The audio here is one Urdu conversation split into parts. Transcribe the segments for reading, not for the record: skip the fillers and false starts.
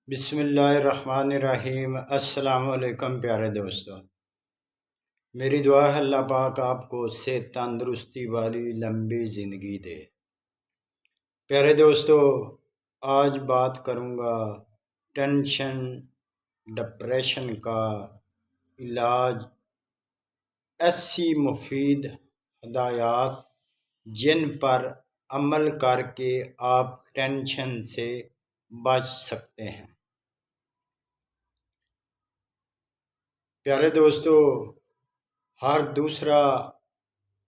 بسم اللہ الرحمن الرحیم۔ السلام علیکم پیارے دوستو، میری دعا ہے اللہ پاک آپ کو صحت تندرستی والی لمبی زندگی دے۔ پیارے دوستو، آج بات کروں گا ٹینشن ڈپریشن کا علاج، ایسی مفید ہدایات جن پر عمل کر کے آپ ٹینشن سے بچ سکتے ہیں۔ پیارے دوستو، ہر دوسرا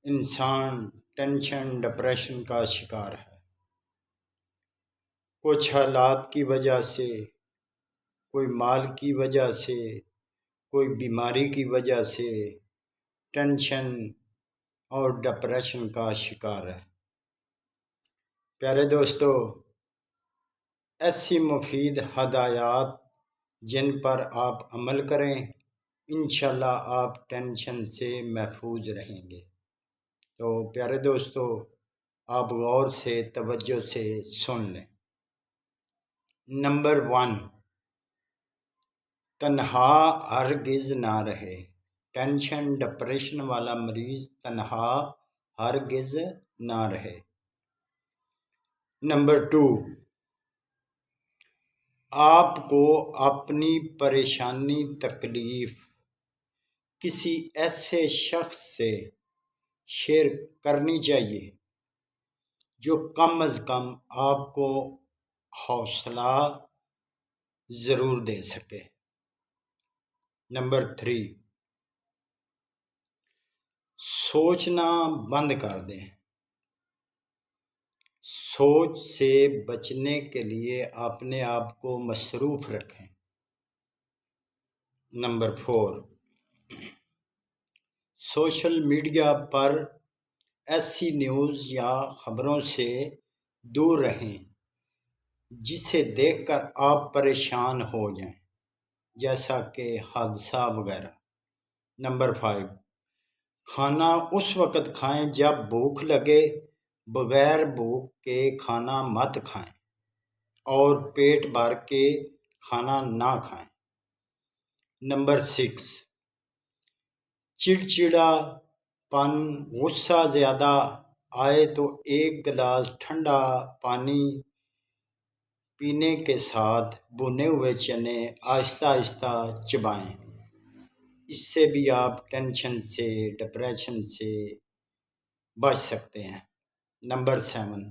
انسان ٹینشن ڈپریشن کا شکار ہے۔ کچھ حالات کی وجہ سے، کوئی مال کی وجہ سے، کوئی بیماری کی وجہ سے ٹینشن اور ڈپریشن کا شکار ہے۔ پیارے دوستو، ایسی مفید ہدایات جن پر آپ عمل کریں، انشاءاللہ آپ ٹینشن سے محفوظ رہیں گے۔ تو پیارے دوستو، آپ غور سے توجہ سے سن لیں۔ نمبر 1، تنہا ہرگز نہ رہے۔ ٹینشن ڈپریشن والا مریض تنہا ہرگز نہ رہے۔ نمبر 2، آپ کو اپنی پریشانی تکلیف کسی ایسے شخص سے شیئر کرنی چاہیے جو کم از کم آپ کو حوصلہ ضرور دے سکے۔ نمبر 3، سوچنا بند کر دیں۔ سوچ سے بچنے کے لیے اپنے آپ کو مصروف رکھیں۔ نمبر 4، سوشل میڈیا پر ایسی نیوز یا خبروں سے دور رہیں جسے دیکھ کر آپ پریشان ہو جائیں، جیسا کہ حادثہ وغیرہ۔ نمبر 5، کھانا اس وقت کھائیں جب بھوک لگے، بغیر بھوک کے کھانا مت کھائیں اور پیٹ بھر کے کھانا نہ کھائیں۔ نمبر 6، چڑچڑا پن، غصہ زیادہ آئے تو ایک گلاس ٹھنڈا پانی پینے کے ساتھ بھنے ہوئے چنے آہستہ آہستہ چبائیں۔ اس سے بھی آپ ٹینشن سے ڈپریشن سے بچ سکتے ہیں۔ نمبر 7،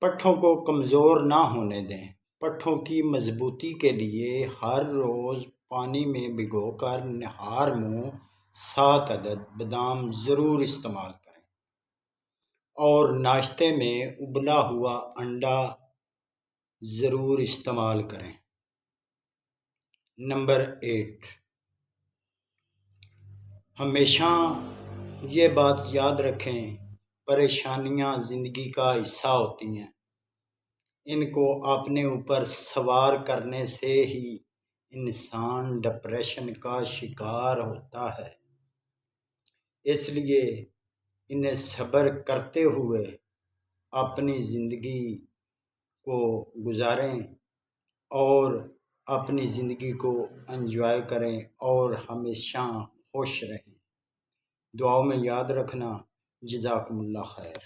پٹھوں کو کمزور نہ ہونے دیں۔ پٹھوں کی مضبوطی کے لیے ہر روز پانی میں بھگو کر نہار منہ 7 عدد بادام ضرور استعمال کریں اور ناشتے میں ابلا ہوا انڈا ضرور استعمال کریں۔ نمبر 8، ہمیشہ یہ بات یاد رکھیں، پریشانیاں زندگی کا حصہ ہوتی ہیں۔ ان کو اپنے اوپر سوار کرنے سے ہی انسان ڈپریشن کا شکار ہوتا ہے۔ اس لیے انہیں صبر کرتے ہوئے اپنی زندگی کو گزاریں اور اپنی زندگی کو انجوائے کریں اور ہمیشہ خوش رہیں۔ دعاؤں میں یاد رکھنا۔ جزاکم اللہ خیر۔